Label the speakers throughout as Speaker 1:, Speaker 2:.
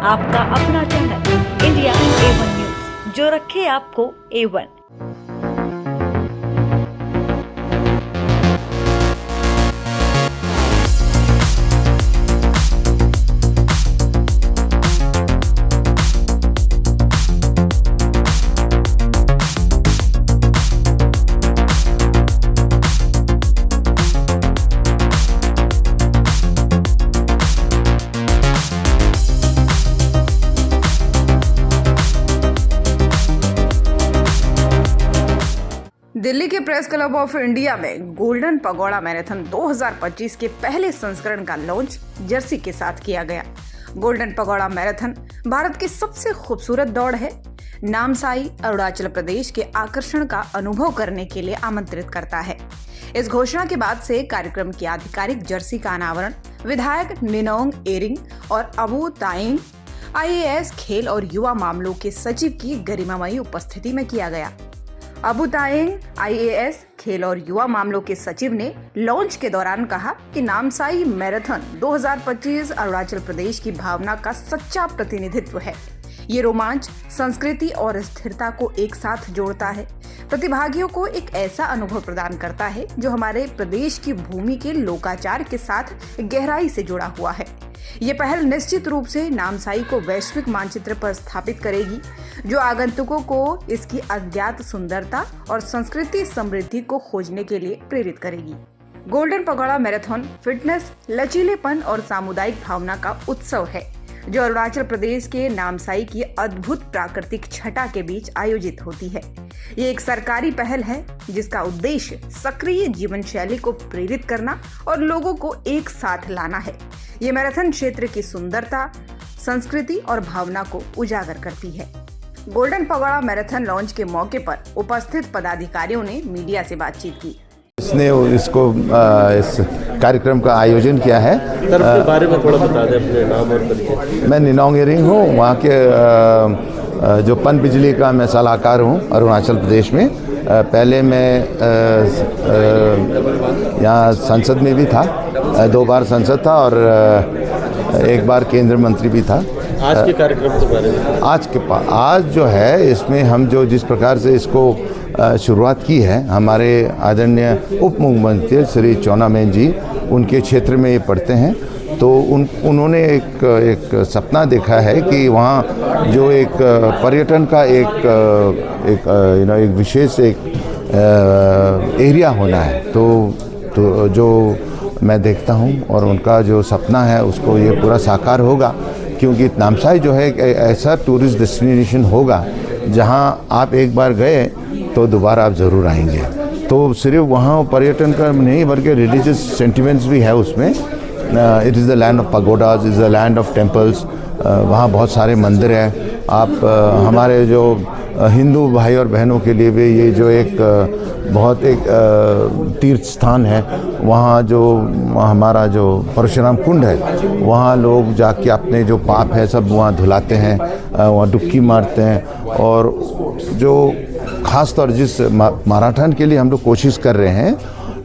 Speaker 1: आपका अपना channel India A1 news, जो रखे आपको A1।
Speaker 2: दिल्ली के प्रेस क्लब ऑफ इंडिया में गोल्डन पगोड़ा मैराथन 2025 के पहले संस्करण का लॉन्च जर्सी के साथ किया गया। गोल्डन पगोड़ा मैराथन भारत की सबसे खूबसूरत दौड़ है। नामसाई अरुणाचल प्रदेश के आकर्षण का अनुभव करने के लिए आमंत्रित करता है। इस घोषणा के बाद से कार्यक्रम की आधिकारिक जर्सी का अनावरण विधायक निनोंग एरिंग और अबू तायिंग IAS खेल और युवा मामलों के सचिव की गरिमामयी उपस्थिति में किया गया। अबू तायिंग IAS खेल और युवा मामलों के सचिव ने लॉन्च के दौरान कहा कि नामसाई मैराथन 2025 अरुणाचल प्रदेश की भावना का सच्चा प्रतिनिधित्व है। ये रोमांच संस्कृति और स्थिरता को एक साथ जोड़ता है, प्रतिभागियों को एक ऐसा अनुभव प्रदान करता है जो हमारे प्रदेश की भूमि के लोकाचार के साथ गहराई से जुड़ा हुआ है। ये पहल निश्चित रूप से नामसाई को वैश्विक मानचित्र पर स्थापित करेगी, जो आगंतुकों को इसकी अज्ञात सुंदरता और संस्कृति समृद्धि को खोजने के लिए प्रेरित करेगी। गोल्डन पगोड़ा मैराथन फिटनेस, लचीलेपन और सामुदायिक भावना का उत्सव है, जो अरुणाचल प्रदेश के नामसाई की अद्भुत प्राकृतिक छटा के बीच आयोजित होती है। ये एक सरकारी पहल है जिसका उद्देश्य सक्रिय जीवन शैली को प्रेरित करना और लोगों को एक साथ लाना है। ये मैराथन क्षेत्र की सुंदरता, संस्कृति और भावना को उजागर करती है। गोल्डन पगोड़ा मैराथन लॉन्च के मौके पर उपस्थित पदाधिकारियों ने मीडिया से बातचीत की।
Speaker 3: इसने इसको इस कार्यक्रम का आयोजन किया है।
Speaker 4: सर, अपने बारे में थोड़ा बता दें, अपने नाम और परिचय।
Speaker 3: मैं निनोंग एरिंग हूँ, वहाँ के जो पन बिजली का मैं सलाहकार हूँ अरुणाचल प्रदेश में। पहले मैं यहाँ संसद में भी था, 2 बार संसद था और 1 बार केंद्रीय मंत्री भी था।
Speaker 4: आज के कार्यक्रम के बारे में
Speaker 3: आज जो है इसमें हम जो जिस प्रकार से इसको शुरुआत की है, हमारे आदरणीय उप मुख्यमंत्री श्री चौना मेन जी, उनके क्षेत्र में ये पढ़ते हैं, तो उन्होंने एक सपना देखा है कि वहाँ जो एक पर्यटन का एक विशेष एरिया होना है। तो जो मैं देखता हूँ और उनका जो सपना है उसको ये पूरा साकार होगा, क्योंकि नामसाई जो है एक ऐसा टूरिस्ट डेस्टिनेशन होगा जहाँ आप एक बार गए तो दोबारा आप ज़रूर आएंगे। तो सिर्फ वहाँ पर्यटन का नहीं बल्कि रिलीजियस सेंटिमेंट्स भी है उसमें। It is the land of pagodas, is the land of temples. वहाँ बहुत सारे मंदिर हैं। आप हमारे जो हिंदू भाई और बहनों के लिए भी ये जो एक बहुत तीर्थ स्थान है, वहाँ जो हमारा जो परशुराम कुंड है, वहाँ लोग जाके अपने जो पाप है सब वहाँ धुलाते हैं, वहाँ डुबकी मारते हैं। और जो ख़ास तौर जिस मैराथन के लिए हम लोग कोशिश कर रहे हैं,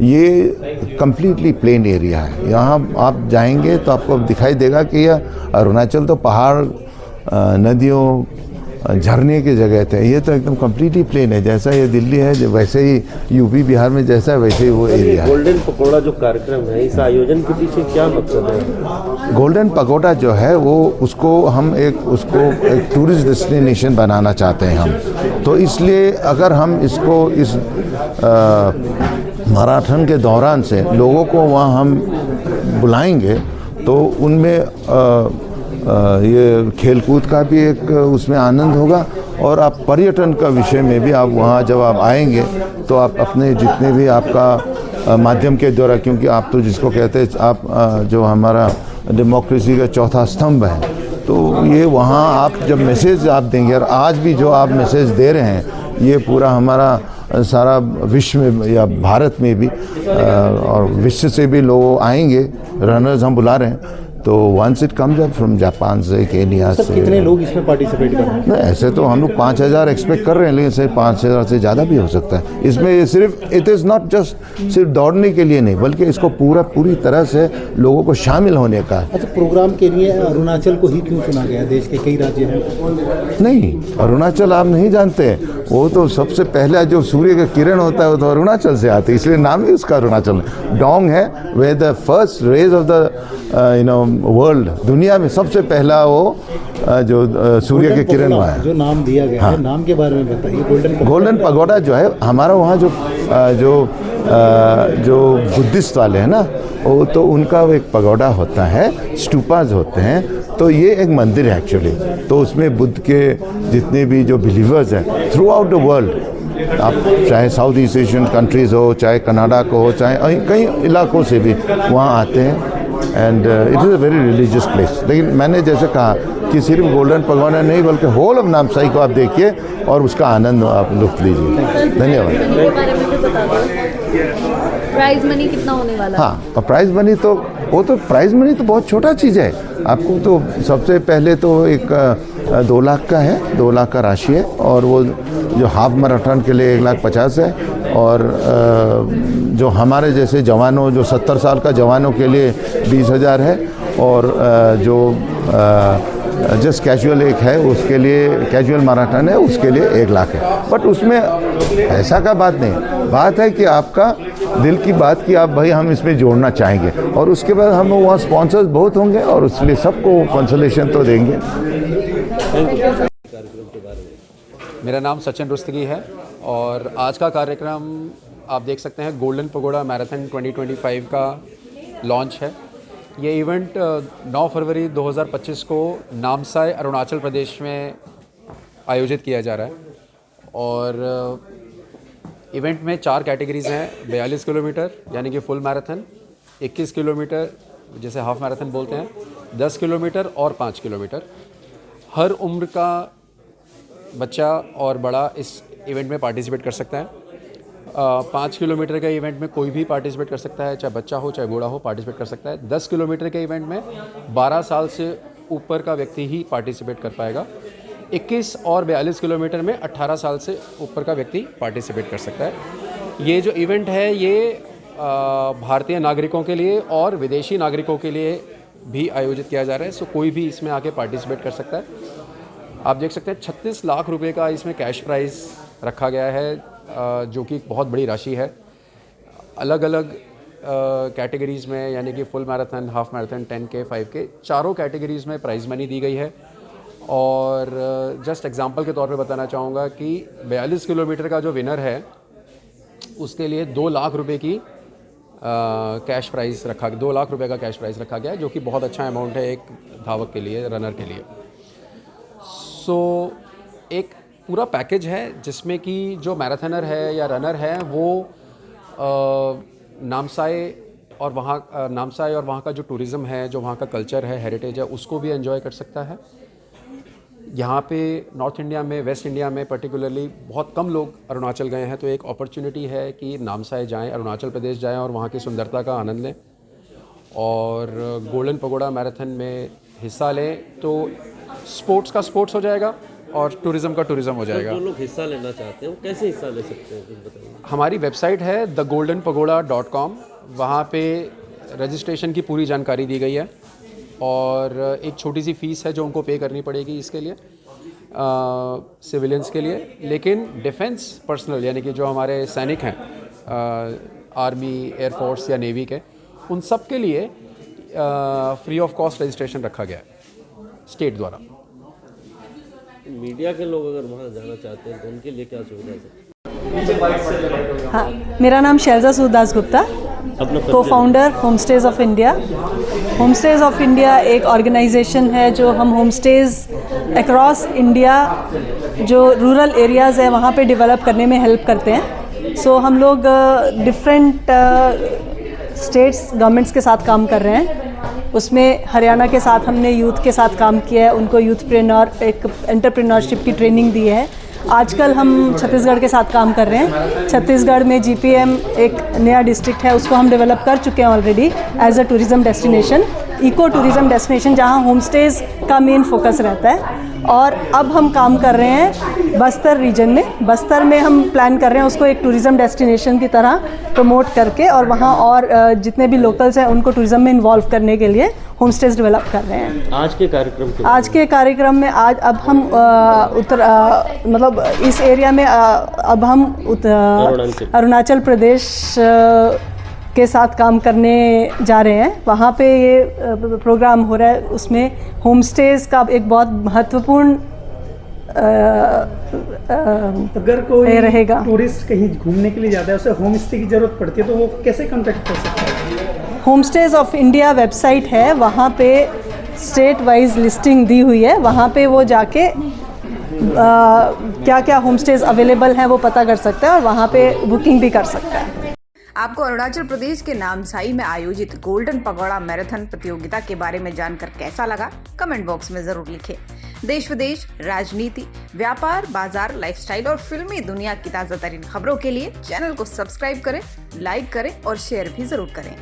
Speaker 3: ये कम्प्लीटली प्लेन एरिया है। यहाँ आप जाएंगे तो आपको दिखाई देगा कि यह अरुणाचल तो पहाड़, नदियों, झरने की जगह थे। ये तो एकदम कम्प्लीटली प्लेन है। जैसा ये दिल्ली है वैसे ही यूपी बिहार में जैसा है वैसे ही वो एरिया है।
Speaker 4: गोल्डन पगोड़ा जो कार्यक्रम है, इस आयोजन के पीछे क्या मकसद है?
Speaker 3: गोल्डन पगोड़ा जो है वो उसको एक टूरिस्ट डेस्टिनेशन बनाना चाहते हैं हम। तो इसलिए अगर हम इसको इस मैराथन के दौरान से लोगों को वहाँ हम बुलाएंगे तो उनमें ये खेलकूद का भी एक उसमें आनंद होगा। और आप पर्यटन का विषय में भी आप वहाँ जब आप आएंगे तो आप अपने जितने भी आपका माध्यम के द्वारा, क्योंकि आप तो जिसको कहते हैं आप जो हमारा डेमोक्रेसी का चौथा स्तंभ है, तो ये वहाँ आप जब मैसेज आप देंगे, और आज भी जो आप मैसेज दे रहे हैं, ये पूरा हमारा सारा विश्व में या भारत में भी और विश्व से भी लोग आएंगे, रनर्स हम बुला रहे हैं, तो once it comes up from Japan से, केनिया से।
Speaker 5: कितने लोग इसमें पार्टिसिपेट कर रहे हैं?
Speaker 3: नहीं, ऐसे तो हम लोग 5,000 एक्सपेक्ट कर रहे हैं, लेकिन सिर्फ 5,000 से ज़्यादा भी हो सकता है। इसमें ये सिर्फ इट इज़ नॉट जस्ट सिर्फ दौड़ने के लिए नहीं, बल्कि इसको पूरी तरह से लोगों को शामिल होने का।
Speaker 5: अच्छा, प्रोग्राम के लिए अरुणाचल को ही क्यों चुना गया? देश के कई राज्य हैं।
Speaker 3: नहीं, अरुणाचल आप नहीं जानते, वो तो सबसे पहला जो सूर्य का किरण होता है वो तो अरुणाचल से आती है, इसलिए नाम ही उसका अरुणाचल डोंग है। Way the first raise of the world, दुनिया में सबसे पहला वो जो सूर्य के किरण हुआ है,
Speaker 5: जो नाम दिया गया है, नाम के बारे में बताइए।
Speaker 3: गोल्डन पगोडा जो है हमारा वहाँ जो बुद्धिस्ट वाले हैं ना, वो तो उनका वो एक पगोडा होता है, स्टूपाज होते हैं, तो ये एक मंदिर है एक्चुअली। तो उसमें बुद्ध के जितने भी जो बिलीवर्स हैं थ्रू आउट द वर्ल्ड, आप चाहे साउथ ईस्ट एशियन कंट्रीज़ हो, चाहे कनाडा को हो, चाहे कई इलाकों से भी वहाँ आते हैं। And it is a very religious place. लेकिन मैंने जैसे कहा कि सिर्फ गोल्डन पगोडा नहीं, बल्कि होल ऑफ नामसाई को आप देखिए और उसका आनंद आप लुत्फ लीजिए। धन्यवाद।
Speaker 6: प्राइज मनी कितना होने वाला है?
Speaker 3: हाँ, और प्राइज मनी तो प्राइज मनी तो बहुत छोटा चीज़ है। आपको तो सबसे पहले तो एक 2 लाख का है, 2 लाख का राशि है, और वो जो हाफ मैराथन के लिए 1,50,000 है, और जो हमारे जैसे जवानों, जो 70 साल का जवानों के लिए 20,000 है, और जो जस्ट कैजुअल एक है उसके लिए, कैजुअल मैराथन है उसके लिए 1 लाख है। बट उसमें ऐसा का बात नहीं, बात है कि आपका दिल की बात कि आप भाई हम इसमें जोड़ना चाहेंगे, और उसके बाद हम वहाँ स्पॉन्सर्स बहुत होंगे और इसलिए सबको कंसोलेशन तो देंगे।
Speaker 7: मेरा नाम सचिन रुस्तगी है और आज का कार्यक्रम आप देख सकते हैं गोल्डन पगोडा मैराथन 2025 का लॉन्च है। ये इवेंट 9 फरवरी 2025 को नामसाई अरुणाचल प्रदेश में आयोजित किया जा रहा है, और इवेंट में 4 कैटेगरीज़ हैं। 42 किलोमीटर यानी कि फुल मैराथन, 21 किलोमीटर जिसे हाफ मैराथन बोलते हैं, 10 किलोमीटर और 5 किलोमीटर। हर उम्र का बच्चा और बड़ा इस इवेंट में पार्टिसिपेट कर सकता है। 5 किलोमीटर के इवेंट में कोई भी पार्टिसिपेट कर सकता है, चाहे बच्चा हो चाहे बूढ़ा हो, पार्टिसिपेट कर सकता है। 10 किलोमीटर के इवेंट में 12 साल से ऊपर का व्यक्ति ही पार्टिसिपेट कर पाएगा। 21 और 42 किलोमीटर में 18 साल से ऊपर का व्यक्ति पार्टिसिपेट कर सकता है। ये जो इवेंट है ये भारतीय नागरिकों के लिए और विदेशी नागरिकों के लिए भी आयोजित किया जा रहा है, सो कोई भी इसमें आके पार्टिसिपेट कर सकता है। आप देख सकते हैं 36 लाख रुपए का इसमें कैश प्राइज़ रखा गया है, जो कि बहुत बड़ी राशि है। अलग अलग कैटेगरीज़ में यानी कि full marathon, half marathon, 10K, 5K, चारों कैटेगरीज़ में प्राइज़ मनी दी गई है। और जस्ट एग्जांपल के तौर पे बताना चाहूँगा कि 42 किलोमीटर का जो विनर है उसके लिए 2 लाख रुपए की कैश प्राइज़ रखा, 2 लाख रुपए का कैश प्राइज़ रखा गया है, जो कि बहुत अच्छा अमाउंट है एक धावक के लिए, रनर के लिए। सो एक पूरा पैकेज है जिसमें कि जो मैराथनर है या रनर है वो नामसाई और वहाँ का जो टूरिज़्म है, जो वहाँ का कल्चर है, हेरिटेज है, उसको भी एंजॉय कर सकता है। यहाँ पे नॉर्थ इंडिया में, वेस्ट इंडिया में पर्टिकुलरली बहुत कम लोग अरुणाचल गए हैं, तो एक अपॉर्चुनिटी है कि नामसाई जाएं, अरुणाचल प्रदेश जाएं और वहाँ की सुंदरता का आनंद लें और गोल्डन पगोडा मैराथन में हिस्सा लें। तो स्पोर्ट्स का स्पोर्ट्स हो जाएगा और टूरिज़्म का टूरिज़्म हो जाएगा।
Speaker 4: जो लोग हिस्सा लेना चाहते हैं वो कैसे हिस्सा ले सकते हैं, कुछ बताइए।
Speaker 7: हमारी वेबसाइट है thegoldenpagoda.com, वहाँ पे रजिस्ट्रेशन की पूरी जानकारी दी गई है और एक छोटी सी फ़ीस है जो उनको पे करनी पड़ेगी इसके लिए, सिविलियंस के लिए। लेकिन डिफेंस पर्सनल यानी कि जो हमारे सैनिक हैं, आर्मी, एयरफोर्स या नेवी के, उन सब के लिए फ्री ऑफ कॉस्ट रजिस्ट्रेशन रखा गया है स्टेट द्वारा।
Speaker 4: मीडिया के लोग अगर वहाँ जाना चाहते हैं तो उनके लिए क्या सुविधा है?
Speaker 8: हाँ, मेरा नाम शैलजा सूरदास गुप्ता, को founder homestays of India. Homestays of India एक ऑर्गेनाइजेशन है जो हम होमस्टेज अक्रॉस इंडिया जो रूरल एरियाज़ है वहाँ पे डेवलप करने में हेल्प करते हैं। सो हम लोग डिफरेंट स्टेट्स गवर्नमेंट्स के साथ काम कर रहे हैं। उसमें हरियाणा के साथ हमने यूथ के साथ काम किया है, उनको एक एंटरप्रेन्योरशिप की ट्रेनिंग दी है। आजकल हम छत्तीसगढ़ के साथ काम कर रहे हैं। छत्तीसगढ़ में GPM एक नया डिस्ट्रिक्ट है, उसको हम डेवलप कर चुके हैं already as a tourism destination. Eco tourism destination जहाँ होम स्टेज़ का मेन फोकस रहता है। और अब हम काम कर रहे हैं बस्तर रीजन में। बस्तर में हम प्लान कर रहे हैं उसको एक टूरिज़्म डेस्टिनेशन की तरह प्रमोट करके, और वहाँ और जितने भी लोकल्स हैं उनको टूरिज़्म में इन्वॉल्व करने के लिए होम स्टेज डेवलप कर रहे हैं।
Speaker 4: आज के कार्यक्रम
Speaker 8: में आज अब हम मतलब इस एरिया में अब हम अरुणाचल प्रदेश के साथ काम करने जा रहे हैं। वहाँ पे ये प्रोग्राम हो रहा है, उसमें होम स्टेज का एक बहुत महत्वपूर्ण
Speaker 5: अगर कोई
Speaker 8: रहेगा।
Speaker 5: टूरिस्ट कहीं घूमने के लिए जाता है, उसे होम स्टे की ज़रूरत पड़ती है, तो वो कैसे कांटेक्ट कर सकता है?
Speaker 8: Home stage of India website है, वहाँ पे स्टेट वाइज लिस्टिंग दी हुई है। वहाँ पे वो जाके क्या क्या होम स्टेज अवेलेबल हैं वो पता कर सकता है और वहाँ पे बुकिंग भी कर सकता है।
Speaker 2: आपको अरुणाचल प्रदेश के नामसाई में आयोजित गोल्डन पगोड़ा मैराथन प्रतियोगिता के बारे में जानकर कैसा लगा, कमेंट बॉक्स में जरूर लिखें। देश विदेश, राजनीति, व्यापार, बाजार, लाइफस्टाइल और फिल्मी दुनिया की ताजा तरीन खबरों के लिए चैनल को सब्सक्राइब करें, लाइक करें और शेयर भी जरूर करें।